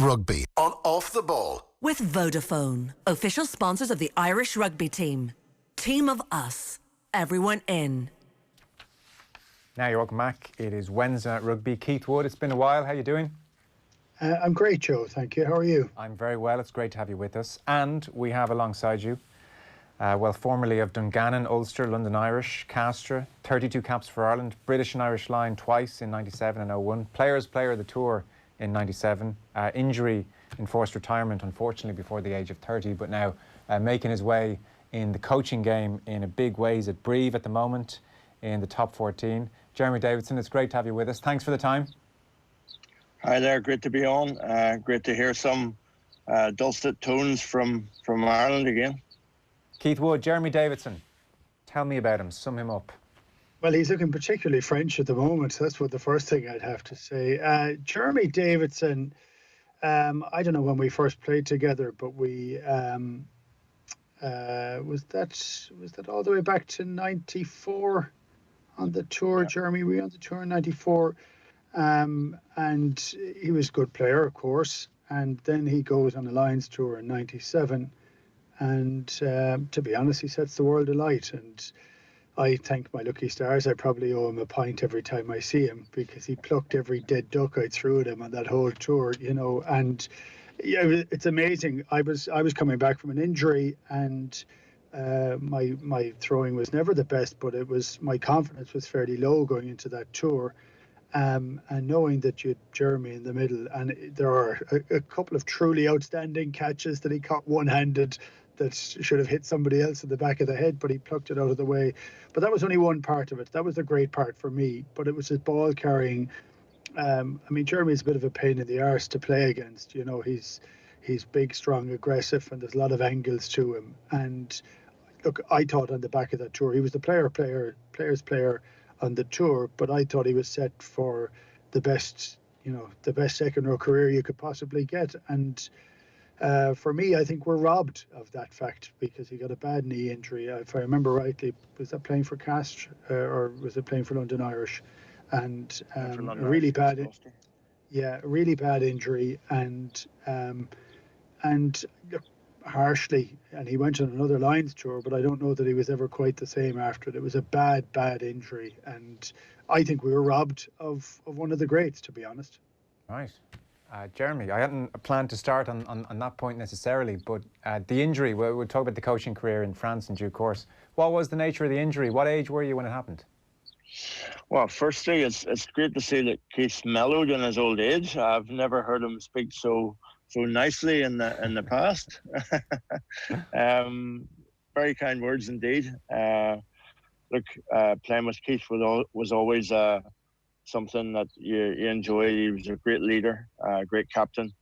Rugby on Off the Ball. With Vodafone, official sponsors of the Irish rugby team. Team of us. Everyone in. Now you're welcome back. It is Wednesday Night Rugby. Keith Wood, it's been a while. How are you doing? I'm great, Joe. Thank you. How are you? I'm very well. It's great to have you with us. And we have alongside you, formerly of Dungannon, Ulster, London Irish, Castra, 32 caps for Ireland, British and Irish line twice in 97 and 01, Player of the Tour in 97, injury, enforced retirement, unfortunately, before the age of 30, but now making his way in the coaching game in a big ways at Brive at the moment, in the top 14. Jeremy Davidson, it's great to have you with us. Thanks for the time. Hi there, great to be on. Great to hear some dulcet tones from Ireland again. Keith Wood, Jeremy Davidson, tell me about him, sum him up. Well, he's looking particularly French at the moment. That's what the first thing I'd have to say. Jeremy Davidson, I don't know when we first played together, but we was that all the way back to 94 on the tour. Yeah. Jeremy, we were on the tour in 94. And he was a good player, of course. And then he goes on a Lions tour in 97. And to be honest, he sets the world alight. And I thank my lucky stars. I probably owe him a pint every time I see him, because he plucked every dead duck I threw at him on that whole tour, you know. And yeah, it's amazing. I was coming back from an injury, and my throwing was never the best, but my confidence was fairly low going into that tour. And knowing that you had Jeremy in the middle, and there are a couple of truly outstanding catches that he caught one-handed that should have hit somebody else in the back of the head, but he plucked it out of the way. But that was only one part of it. That was the great part for me. But it was his ball carrying. I mean, Jeremy's a bit of a pain in the arse to play against. You know, he's big, strong, aggressive, and there's a lot of angles to him. And look, I thought on the back of that tour, he was the player's player on the tour, but I thought he was set for the best second row career you could possibly get. And for me, I think we're robbed of that fact, because he got a bad knee injury. If I remember rightly, was that playing for Castra or was it playing for London Irish? And a really bad injury, and look, harshly, and he went on another Lions tour, but I don't know that he was ever quite the same after it. It was a bad injury, and I think we were robbed of one of the greats, to be honest. Right. Jeremy, I hadn't planned to start on that point necessarily, but the injury, we'll talk about the coaching career in France in due course. What was the nature of the injury? What age were you when it happened? Well, firstly, it's great to see that Keith's mellowed in his old age. I've never heard him speak so nicely in the past. Very kind words indeed. Look, playing with Keith was always something that you enjoyed. He was a great leader, great captain.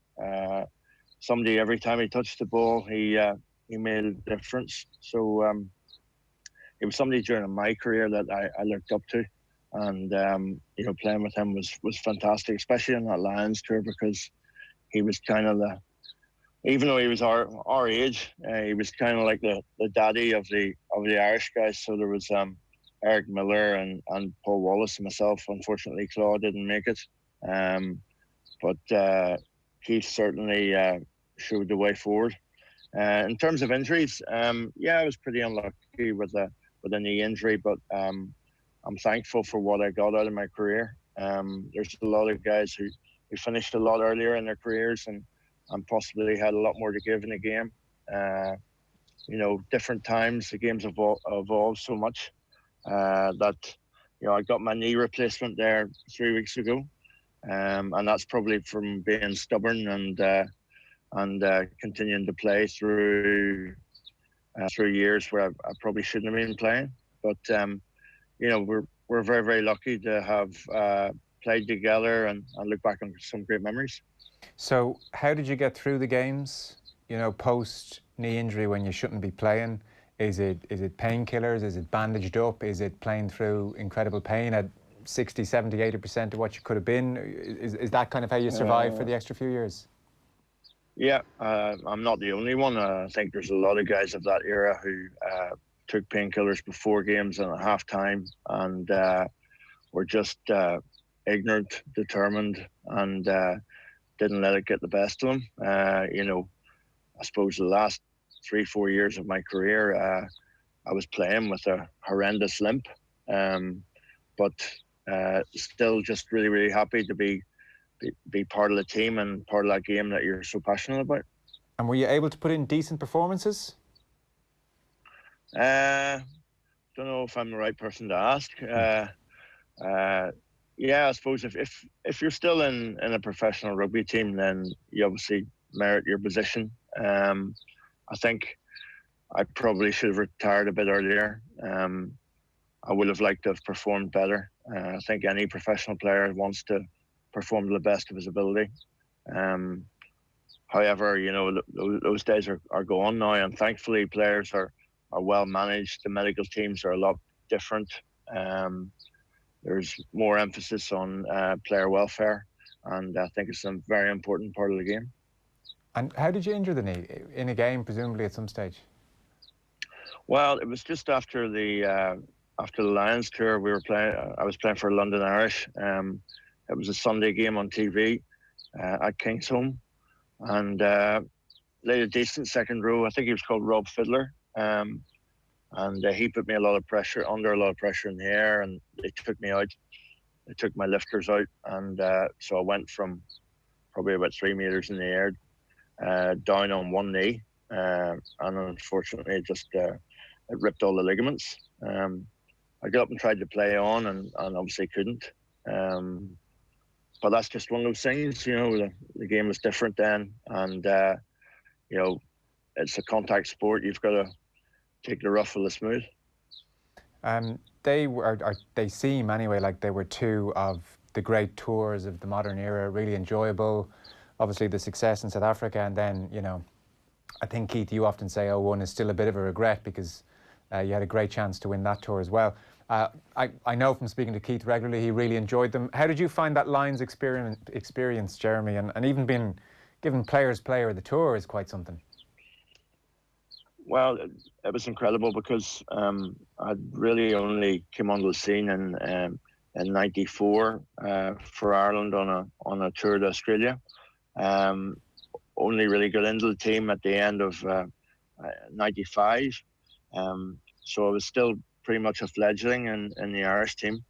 Somebody, every time he touched the ball, he made a difference. So it was somebody during my career that I looked up to, and playing with him was fantastic, especially on that Lions tour, because he was kind of even though he was our age, he was kind of like the daddy of the Irish guys. So there was Eric Miller and Paul Wallace and myself. Unfortunately, Claude didn't make it, but Keith certainly showed the way forward. In terms of injuries, I was pretty unlucky with a knee injury, but I'm thankful for what I got out of my career. There's a lot of guys who finished a lot earlier in their careers and possibly had a lot more to give in the game. Different times, the game's evolved so much that, I got my knee replacement there 3 weeks ago. And that's probably from being stubborn and continuing to play through years where I probably shouldn't have been playing. But, we're very, very lucky to have played together and look back on some great memories. So how did you get through the games, post knee injury when you shouldn't be playing? Is it painkillers? Is it bandaged up? Is it playing through incredible pain at 60, 70, 80% of what you could have been? Is that kind of how you survived for the extra few years? Yeah, I'm not the only one. I think there's a lot of guys of that era who took painkillers before games and at halftime, and were just ignorant, determined, and didn't let it get the best of him. I suppose the last 3-4 years of my career, I was playing with a horrendous limp, but still just really, really happy to be part of the team and part of that game that you're so passionate about. And were you able to put in decent performances? Don't know if I'm the right person to ask. Yeah, I suppose if you're still in a professional rugby team, then you obviously merit your position. I think I probably should have retired a bit earlier. I would have liked to have performed better. I think any professional player wants to perform to the best of his ability. However, those days are gone now, and thankfully players are well managed. The medical teams are a lot different. There's more emphasis on player welfare, and I think it's a very important part of the game. And how did you injure the knee? In a game, presumably at some stage? Well, it was just after the Lions tour. We were playing. I was playing for London Irish. It was a Sunday game on TV at Kingsholm, and laid a decent second row. I think he was called Rob Fiddler, and he put me under a lot of pressure in the air, and they took me out. They took my lifters out, and so I went from probably about 3 meters in the air down on one knee, and unfortunately it ripped all the ligaments. I got up and tried to play on, and obviously couldn't. But that's just one of those things, the game was different then, and it's a contact sport. You've got to take the rough with the smooth. They seem anyway like they were two of the great tours of the modern era, really enjoyable. Obviously the success in South Africa, and then, I think, Keith, you often say 01 is still a bit of a regret because you had a great chance to win that tour as well. I know from speaking to Keith regularly, he really enjoyed them. How did you find that Lions experience, Jeremy? And even being given Players Player of the Tour is quite something. Well, it was incredible because I really only came onto the scene in '94 for Ireland on a tour to Australia. Only really got into the team at the end of '95. So I was still pretty much a fledgling in the Irish team.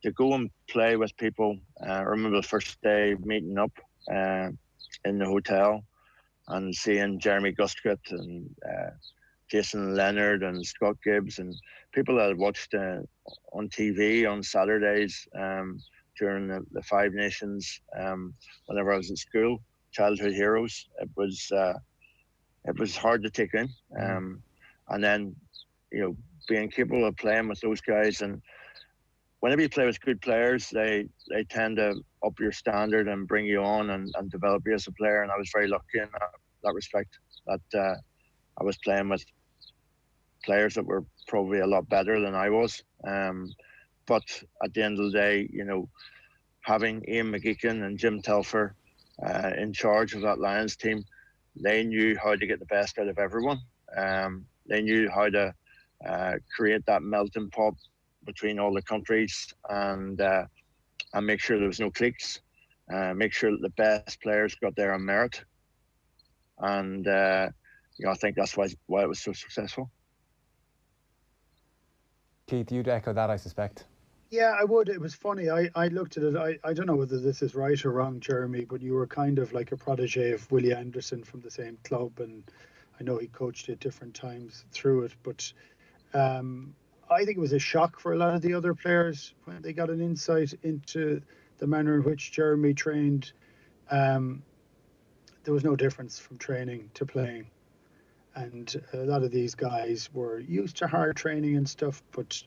To go and play with people, I remember the first day meeting up in the hotel and seeing Jeremy Guscott and Jason Leonard and Scott Gibbs and people that I'd watched on TV on Saturdays during the Five Nations whenever I was at school, childhood heroes. It was hard to take in. And then, being capable of playing with those guys, and whenever you play with good players, they tend to up your standard and bring you on and develop you as a player. And I was very lucky in that respect, that I was playing with players that were probably a lot better than I was. But at the end of the day, having Ian McGeechan and Jim Telfer in charge of that Lions team, they knew how to get the best out of everyone. They knew how to create that melting pot between all the countries and make sure there was no cliques, make sure that the best players got there on merit. And I think that's why it was so successful. Keith, you'd echo that, I suspect. Yeah, I would. It was funny. I looked at it. I don't know whether this is right or wrong, Jeremy, but you were kind of like a protege of Willie Anderson from the same club, and I know he coached at different times through it, but I think it was a shock for a lot of the other players when they got an insight into the manner in which Jeremy trained. There was no difference from training to playing. And a lot of these guys were used to hard training and stuff, but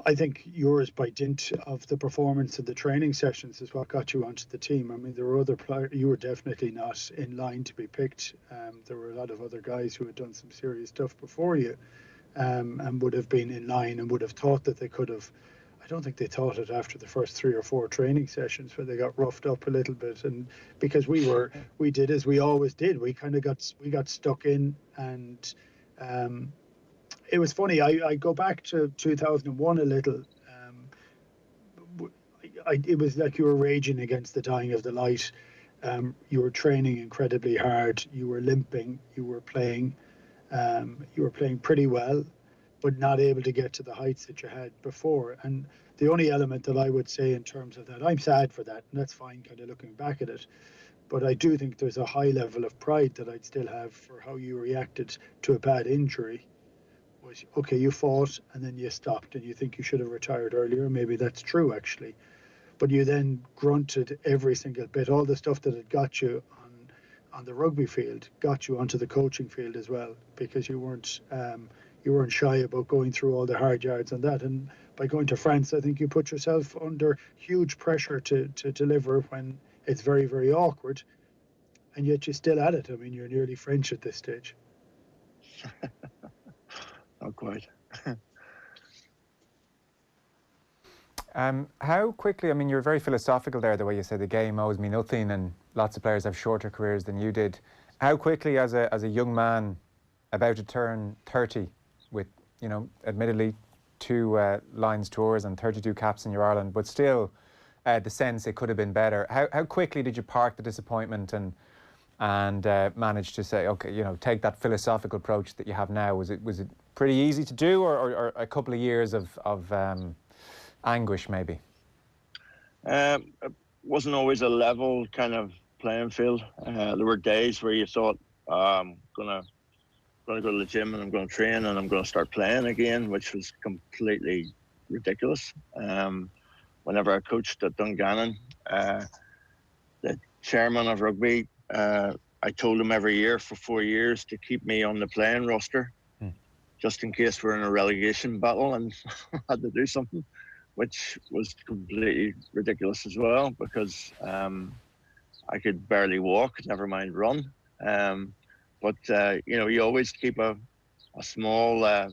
I think yours, by dint of the performance of the training sessions, is what got you onto the team. I mean, there were other players. You were definitely not in line to be picked. There were a lot of other guys who had done some serious stuff before you, and would have been in line and would have thought that they could have. I don't think they thought it after the first 3 or 4 training sessions where they got roughed up a little bit, and because we did as we always did. We kind of got stuck in, and it was funny. I go back to 2001 a little. It was like you were raging against the dying of the light. You were training incredibly hard. You were limping. You were playing pretty well, but not able to get to the heights that you had before. And the only element that I would say in terms of that, I'm sad for that, and that's fine, kind of looking back at it. But I do think there's a high level of pride that I'd still have for how you reacted to a bad injury. Was okay, you fought and then you stopped, and you think you should have retired earlier. Maybe that's true, actually. But you then grunted every single bit, all the stuff that had got you on the rugby field, got you onto the coaching field as well, because you weren't shy about going through all the hard yards and that. And by going to France, I think you put yourself under huge pressure to deliver when it's very, very awkward, and yet you're still at it. I mean, you're nearly French at this stage. Not quite. How quickly, I mean, you're very philosophical there, the way you said the game owes me nothing, and lots of players have shorter careers than you did. How quickly, as a young man about to turn 30, with, you know, admittedly 2 Lions tours and 32 caps in your Ireland, but still the sense it could have been better. How quickly did you park the disappointment and manage to say, okay, you know, take that philosophical approach that you have now? Was it pretty easy to do, or a couple of years of anguish, maybe? It wasn't always a level kind of playing field. There were days where you thought, I'm gonna go to the gym and I'm going to train and I'm going to start playing again, which was completely ridiculous. Whenever I coached at Dungannon, the chairman of rugby, I told him every year for 4 years to keep me on the playing roster, just in case we're in a relegation battle and had to do something, which was completely ridiculous as well, because I could barely walk, never mind run. But you know, you always keep a small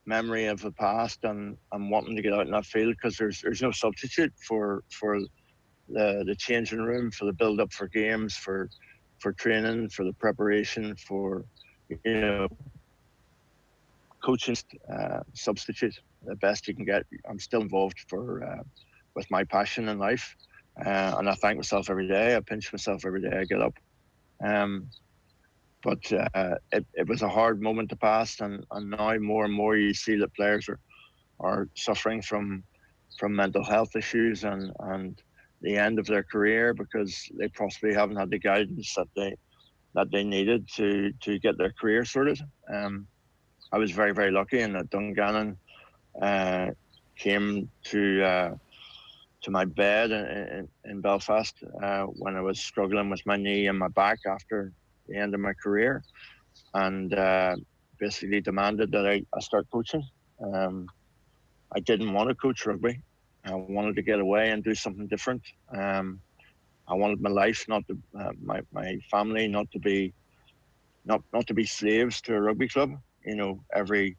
memory of the past and wanting to get out in that field, because there's no substitute for the changing room, for the build up for games, for training, for the preparation, for, you know, coaching. Substitute the best you can get. I'm still involved with my passion in life, and I thank myself every day. I pinch myself every day I get up. But it was a hard moment to pass, and now more and more you see that players are suffering from mental health issues and the end of their career because they possibly haven't had the guidance that they needed to get their career sorted. I was very, very lucky in that Dungannon came to my bed in Belfast when I was struggling with my knee and my back after the end of my career, and basically demanded that I start coaching. I didn't want to coach rugby. I wanted to get away and do something different. I wanted my life, my family, not to be slaves to a rugby club. You know, every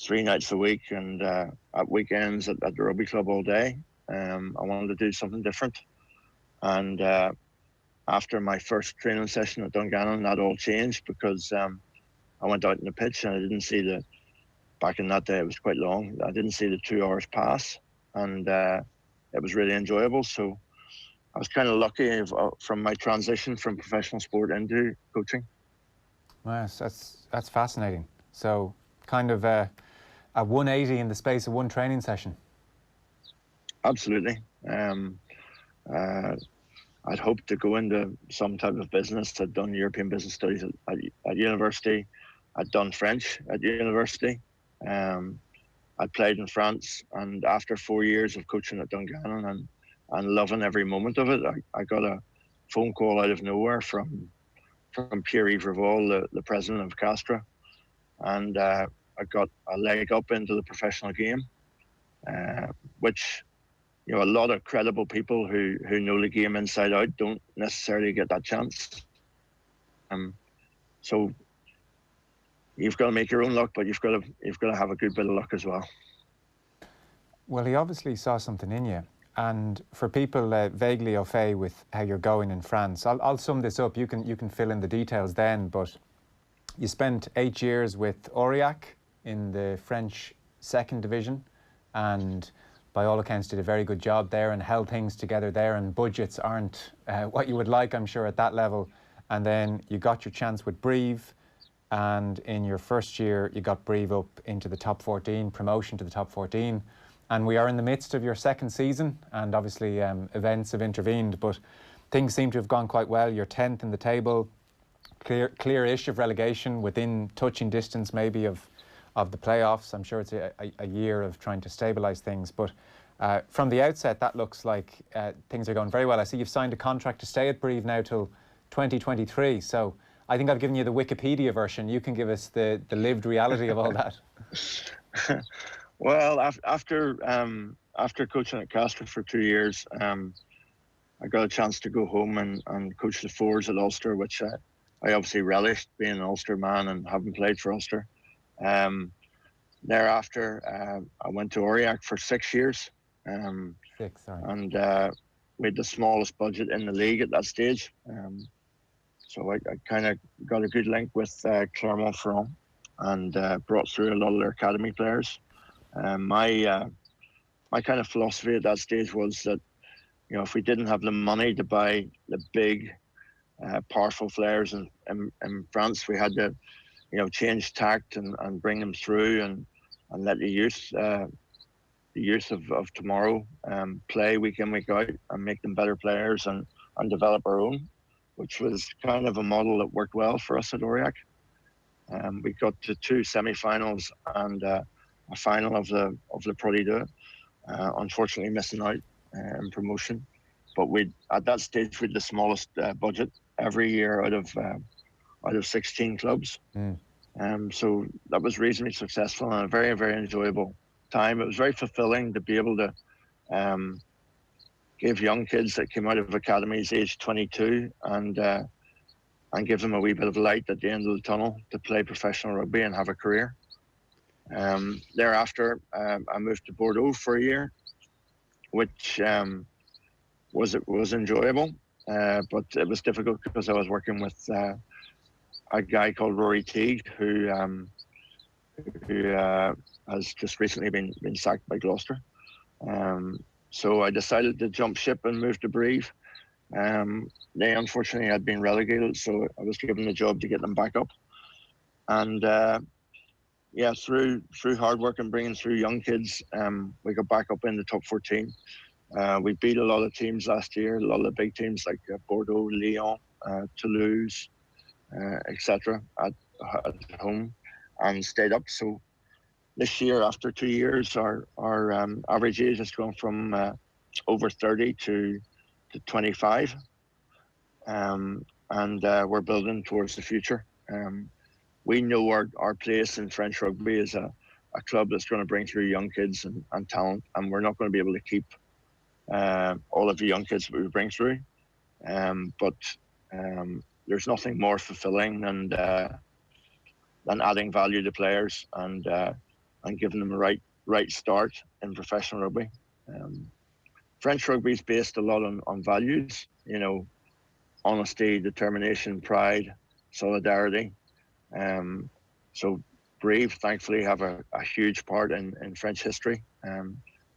3 nights a week and at weekends at the rugby club all day. I wanted to do something different. And after my first training session at Dungannon, that all changed because I went out in the pitch and I didn't see back in that day, it was quite long. I didn't see the 2 hours pass, and it was really enjoyable. So I was kind of lucky from my transition from professional sport into coaching. Well, that's fascinating. So kind of a 180 in the space of one training session. Absolutely. I'd hoped to go into some type of business. I'd done European business studies at university. I'd done French at university. I played in France, and after 4 years of coaching at Dungannon and loving every moment of it, I got a phone call out of nowhere from Pierre-Yves Revol, the president of Castra, and I got a leg up into the professional game, which, you know, a lot of credible people who know the game inside out don't necessarily get that chance. So you've got to make your own luck, but you've got to have a good bit of luck as well. Well, he obviously saw something in you. And for people vaguely au fait with how you're going in France, I'll sum this up. You can fill in the details then. But you spent 8 years with Aurillac in the French second division, and by all accounts, did a very good job there and held things together there, and budgets aren't what you would like, I'm sure, at that level. And then you got your chance with Brive, and in your first year, you got Brive up into the top 14, promotion to the top 14. And we are in the midst of your second season, and obviously events have intervened, but things seem to have gone quite well. You're 10th in the table, clear-ish of relegation, within touching distance maybe of the playoffs. I'm sure it's a year of trying to stabilise things, but from the outset, that looks like things are going very well. I see you've signed a contract to stay at Brive now till 2023, so I think I've given you the Wikipedia version. You can give us the lived reality of all that. Well, after coaching at Castres for 2 years, I got a chance to go home and coach the forwards at Ulster, which I obviously relished, being an Ulster man and having played for Ulster. Thereafter, I went to Aurillac for 6 years. And we had the smallest budget in the league at that stage. So I kind of got a good link with Clermont-Ferrand and brought through a lot of their academy players. My kind of philosophy at that stage was that, you know, if we didn't have the money to buy the big, powerful players in France, we had to, you know, change tact and bring them through and let the youth of tomorrow play week in, week out, and make them better players and develop our own, which was kind of a model that worked well for us at Aurillac. We got to 2 semi-finals and a final of the Pro D2, unfortunately missing out in promotion. But at that stage we had the smallest budget every year out of 16 clubs. So that was reasonably successful and a very, very enjoyable time. It was very fulfilling to be able to give young kids that came out of academies age 22 and give them a wee bit of light at the end of the tunnel to play professional rugby and have a career. Thereafter, I moved to Bordeaux for a year, which was enjoyable, but it was difficult because I was working with a guy called Rory Teague, who has just recently been sacked by Gloucester. So I decided to jump ship and move to Brive. They unfortunately had been relegated, so I was given the job to get them back up. And through hard work and bringing through young kids, we got back up in the top 14. We beat a lot of teams last year, a lot of the big teams like Bordeaux, Lyon, Toulouse, etc. at home, and stayed up. So this year, after 2 years, our average age has gone from over 30 to 25, and we're building towards the future. We know our place in French rugby is a club that's going to bring through young kids and talent, and we're not going to be able to keep all of the young kids that we bring through. But there's nothing more fulfilling than adding value to players and giving them a right start in professional rugby. French rugby is based a lot on values, you know, honesty, determination, pride, solidarity. So Brive, thankfully, have a huge part in French history.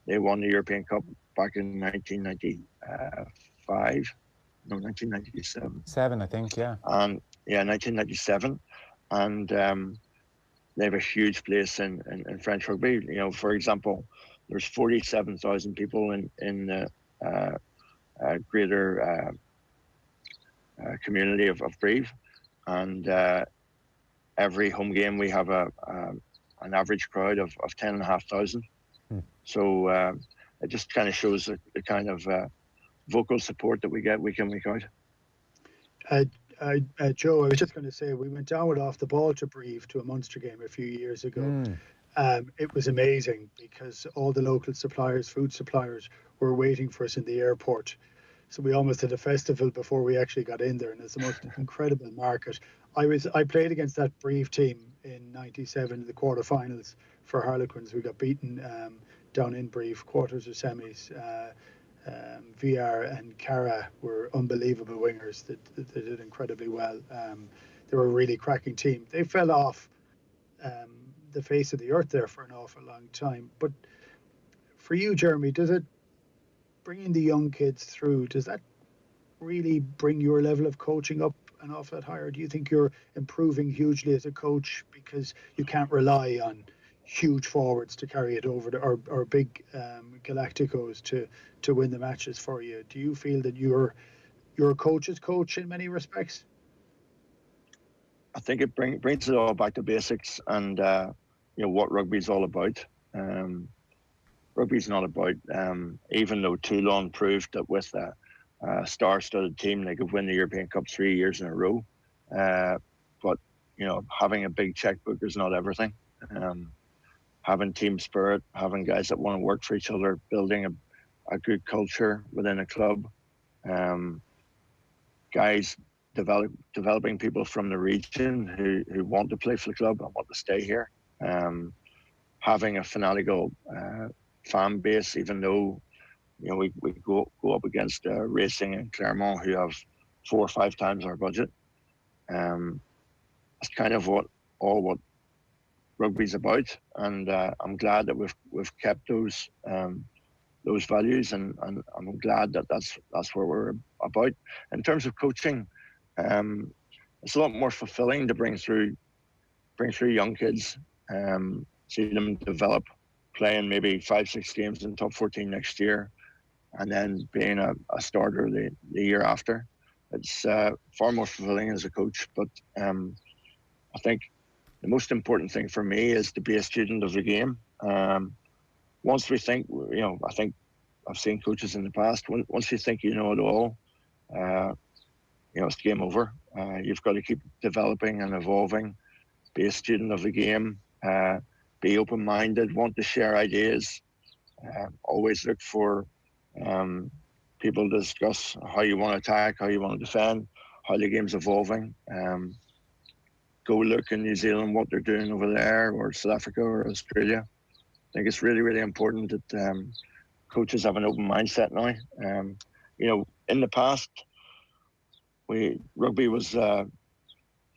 They won the European Cup back in 1997. 7, I think, yeah. 1997. And they have a huge place in French rugby. You know, for example, there's 47,000 people in the greater community of Brive, and every home game we have an average crowd of 10,500. So it just kind of shows the kind of vocal support that we get week in, week out. Joe, I was just going to say, we went down with Off the Ball to Brive to a Munster game a few years ago. It was amazing because all the local suppliers, food suppliers, were waiting for us in the airport. So we almost had a festival before we actually got in there, and it's the most incredible market. I played against that Brive team in '97 in the quarterfinals for Harlequins. We got beaten down in Brive, quarters or semis. VR and Cara were unbelievable wingers. They did incredibly well. They were a really cracking team. They fell off the face of the earth there for an awful long time. But For you, Jeremy, does it bringing the young kids through? Does that really bring your level of coaching up and off that higher? Do you think you're improving hugely as a coach because you can't rely on huge forwards to carry it over or big Galacticos to win the matches for you? Do you feel that you're a coach's coach in many respects? I think it brings it all back to basics and what rugby's all about. Rugby's not about, even though Toulon proved that with a star-studded team, they could win the European Cup 3 years in a row. But having a big checkbook is not everything. Having team spirit, having guys that want to work for each other, building a good culture within a club, guys developing people from the region who want to play for the club and want to stay here. Having a fanatical fan base, even though we go up against Racing and Clermont, who have 4 or 5 times our budget. That's kind of what rugby's about, and I'm glad that we've kept those values, and I'm glad that that's where we're about. In terms of coaching, it's a lot more fulfilling to bring through young kids, see them develop, playing maybe 5-6 games in top 14 next year, and then being a starter the year after. It's far more fulfilling as a coach, but I think the most important thing for me is to be a student of the game. Once we think, I think I've seen coaches in the past, once you think you know it all, it's game over. You've got to keep developing and evolving, be a student of the game, be open-minded, want to share ideas, always look for people to discuss how you want to attack, how you want to defend, how the game's evolving. Go look in New Zealand what they're doing over there, or South Africa or Australia. I think it's really, really important that coaches have an open mindset now. In the past, rugby was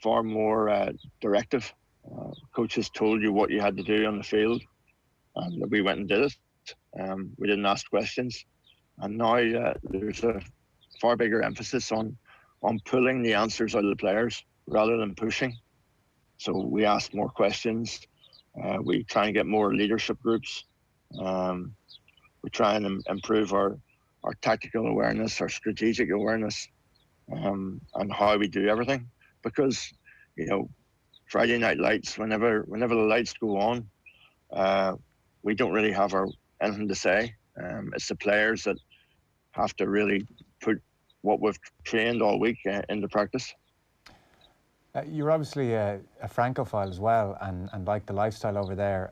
far more directive. Coaches told you what you had to do on the field, and we went and did it. We didn't ask questions. And now there's a far bigger emphasis on pulling the answers out of the players rather than pushing. So we ask more questions. We try and get more leadership groups. We try and improve our tactical awareness, our strategic awareness, and how we do everything. Because, Friday Night Lights, whenever the lights go on, we don't really have anything to say. It's the players that have to really put what we've trained all week into practice. You're obviously a Francophile as well, and like the lifestyle over there.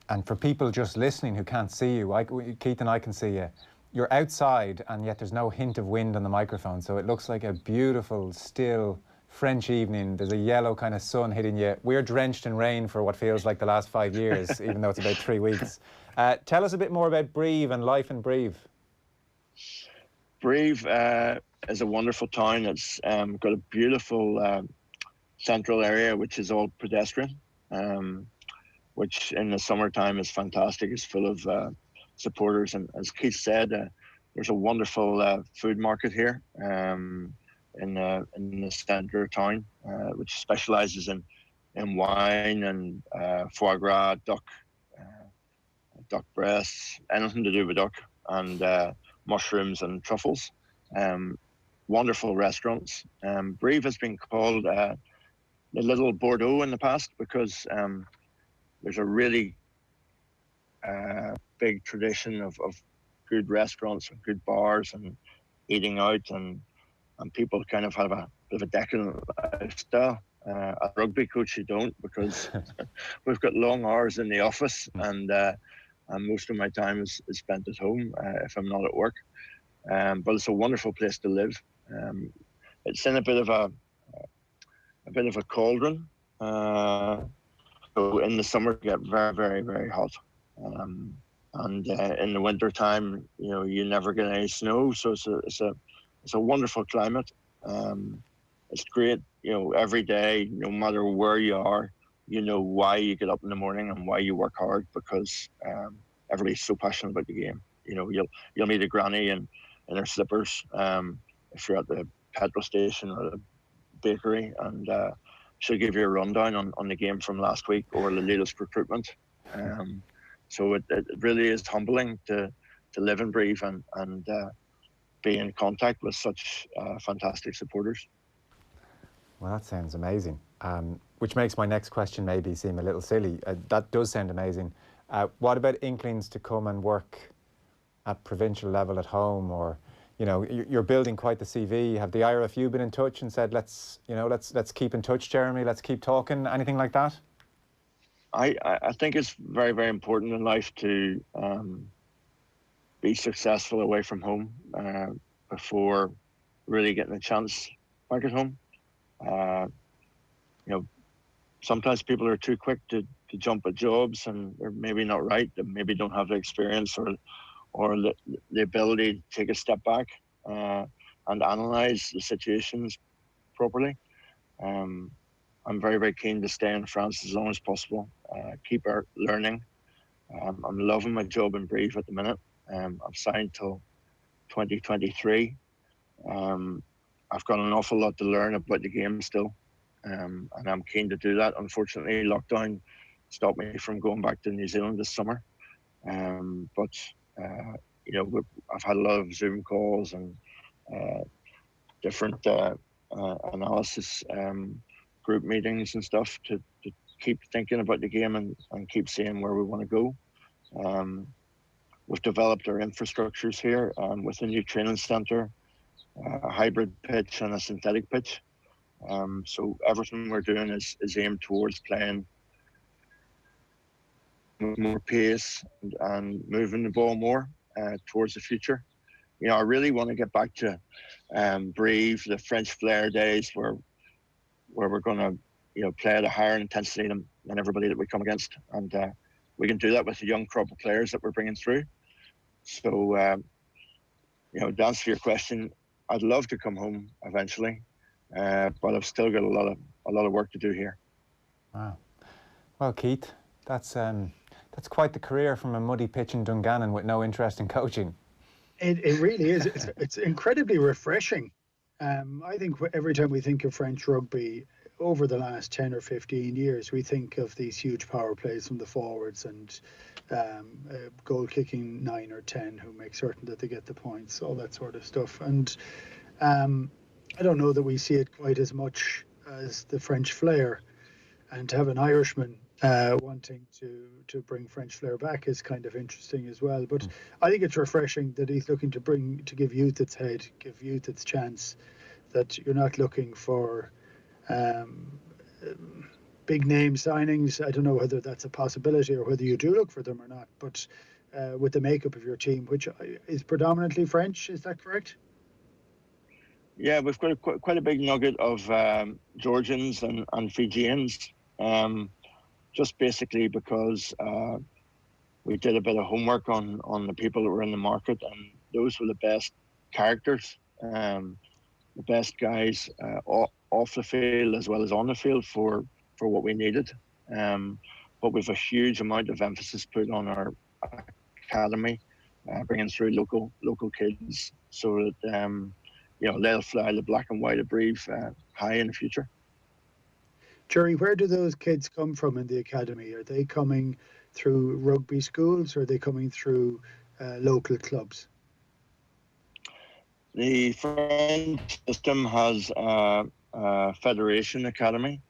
And for people just listening who can't see you, Keith and I can see you. You're outside, and yet there's no hint of wind on the microphone, so it looks like a beautiful, still French evening. There's a yellow kind of sun hitting you. We're drenched in rain for what feels like the last 5 years, even though it's about 3 weeks. Tell us a bit more about Brive and life in Brive. Brive is a wonderful town. It's got a beautiful central area, which is all pedestrian, which in the summertime is fantastic. It's full of supporters, and as Keith said, there's a wonderful food market here in the centre of town, which specialises in wine and foie gras, duck breasts, anything to do with duck, and mushrooms and truffles. Wonderful restaurants. Brive has been called the Little Bordeaux in the past because there's a really big tradition of good restaurants and good bars and eating out, and people kind of have a bit of a decadent lifestyle. A rugby coach, you don't, because we've got long hours in the office, and most of my time is spent at home if I'm not at work. But it's a wonderful place to live. It's in a bit of a cauldron. So in the summer, it get very, very, very hot. And in the winter time, you never get any snow. So it's a wonderful climate. It's great. Every day, no matter where you are, you know why you get up in the morning and why you work hard, because everybody's so passionate about the game. You know, you'll meet a granny in her slippers if you're at the petrol station or the bakery, and she'll give you a rundown on the game from last week or the latest recruitment. So it really is humbling to live in Brive and be in contact with such fantastic supporters. Well, that sounds amazing. Which makes my next question maybe seem a little silly. That does sound amazing. What about inklings to come and work at provincial level at home, or, you know, you're building quite the CV. Have the IRFU been in touch and said, let's keep in touch, Jeremy, let's keep talking, anything like that? I think it's very, very important in life to be successful away from home before really getting a chance back at home. You know, sometimes people are too quick to jump at jobs, and they're maybe not right. They maybe don't have the experience or the ability to take a step back and analyze the situations properly. I'm very, very keen to stay in France as long as possible, keep learning. I'm loving my job in Brive at the minute. I've signed till 2023. I've got an awful lot to learn about the game still, and I'm keen to do that. Unfortunately, lockdown stopped me from going back to New Zealand this summer. But you know, I've had a lot of Zoom calls and different analysis group meetings and stuff to keep thinking about the game and keep seeing where we want to go. We've developed our infrastructures here with a new training centre, a hybrid pitch and a synthetic pitch. So everything we're doing is aimed towards playing more pace and moving the ball more towards the future. You know, I really want to get back to Brive, the French flair days where we're going to, you know, play at a higher intensity than everybody that we come against, and we can do that with the young crop of players that we're bringing through. So, you know, to answer your question, I'd love to come home eventually, but I've still got a lot of work to do here. Wow. Well, Keith, that's quite the career from a muddy pitch in Dungannon with no interest in coaching. It really is. It's incredibly refreshing. I think every time we think of French rugby over the last 10 or 15 years, we think of these huge power plays from the forwards and goal kicking 9 or 10 who make certain that they get the points, all that sort of stuff. And I don't know that we see it quite as much as the French flair. And to have an Irishman wanting to bring French flair back is kind of interesting as well. But I think it's refreshing that he's looking to give youth its head, give youth its chance, that you're not looking for big name signings. I don't know whether that's a possibility or whether you do look for them or not, but with the makeup of your team, which is predominantly French, is that correct? Yeah, we've got quite a big nugget of Georgians and Fijians, just basically because we did a bit of homework on the people that were in the market, and those were the best characters, the best guys off the field as well as on the field for what we needed. But we've a huge amount of emphasis put on our academy, bringing through local kids so that you know, they'll fly the black and white of Brive high in the future. Jerry, where do those kids come from in the academy? Are they coming through rugby schools, or are they coming through local clubs? The French system has a federation academy,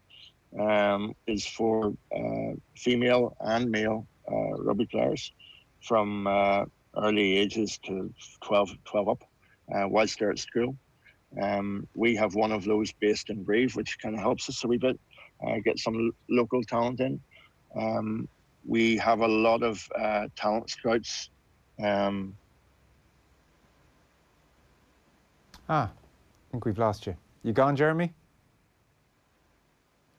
is for female and male rugby players from early ages to 12 up, whilst they're at school. We have one of those based in Brive, which kind of helps us a wee bit, get some local talent in. We have a lot of talent scouts. I think we've lost you. You gone, Jeremy?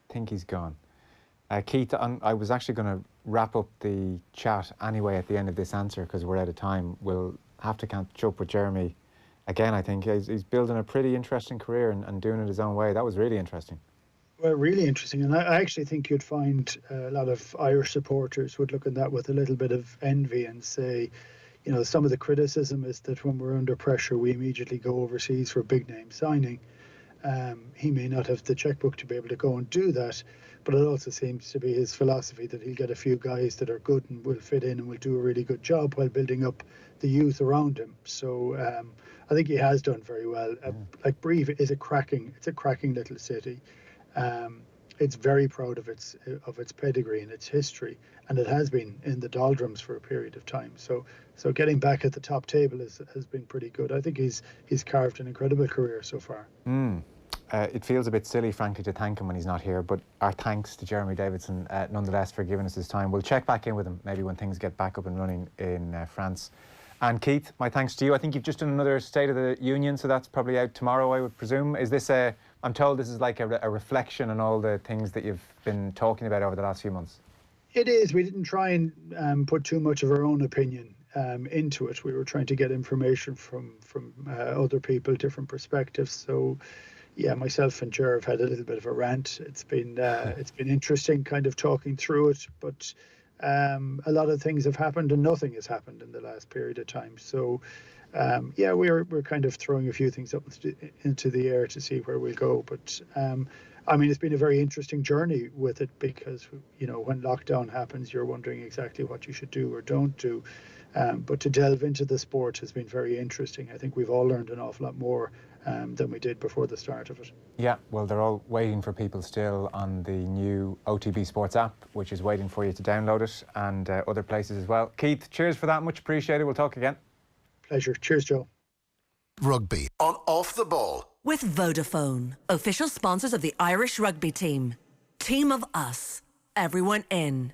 I think he's gone. Keith, I was actually going to wrap up the chat anyway at the end of this answer because we're out of time. We'll have to catch up with Jeremy again, I think. He's building a pretty interesting career and doing it his own way. That was really interesting. Well, really interesting. And I actually think you'd find a lot of Irish supporters would look at that with a little bit of envy and say, you know, some of the criticism is that when we're under pressure, we immediately go overseas for big name signing. He may not have the checkbook to be able to go and do that, but it also seems to be his philosophy that he'll get a few guys that are good and will fit in and will do a really good job while building up the youth around him. So I think he has done very well. Like Brive is it's a cracking little city. It's very proud of its pedigree and its history, and it has been in the doldrums for a period of time. So getting back at the top table has been pretty good. I think he's carved an incredible career so far. It feels a bit silly, frankly, to thank him when he's not here, but our thanks to Jeremy Davidson nonetheless for giving us his time. We'll check back in with him maybe when things get back up and running in France. And Keith, my thanks to you. I think you've just done another State of the Union, so that's probably out tomorrow, I would presume. Is this I'm told this is like a reflection on all the things that you've been talking about over the last few months. It is. We didn't try and put too much of our own opinion into it. We were trying to get information from other people, different perspectives. So, yeah, myself and Jer have had a little bit of a rant. It's been interesting, kind of talking through it, but a lot of things have happened and nothing has happened in the last period of time. So, yeah, we're kind of throwing a few things up into the air to see where we'll go. But I mean, it's been a very interesting journey with it because, you know, when lockdown happens, you're wondering exactly what you should do or don't do. But to delve into the sport has been very interesting. I think we've all learned an awful lot more than we did before the start of it. Yeah, well, they're all waiting for people still on the new OTB Sports app, which is waiting for you to download it, and other places as well. Keith, cheers for that. Much appreciated. We'll talk again. Pleasure. Cheers, Joe. Rugby on Off the Ball. With Vodafone, official sponsors of the Irish rugby team. Team of us, everyone in.